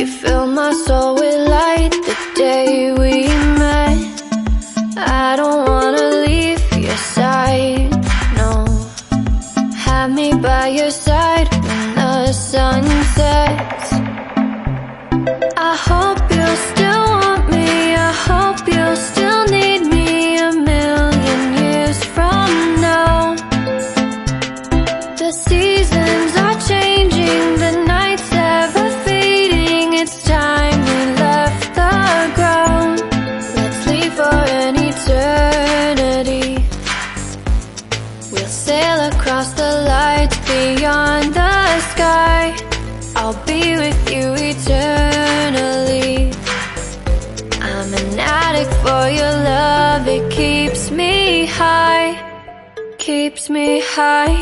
You fill my soul with light the day we met. I don't wanna leave your side, no. Have me by your side when the sun sets. I hope you'll still want me, I hope you'll still need me 1,000,000 years from now. The seasons are changing, the nights ever fading. It's time we left the ground. Let's leave for an eternity. We'll sail across the lights beyond the sky. I'll be with you eternally. I'm an addict for your love, it keeps me high, keeps me high.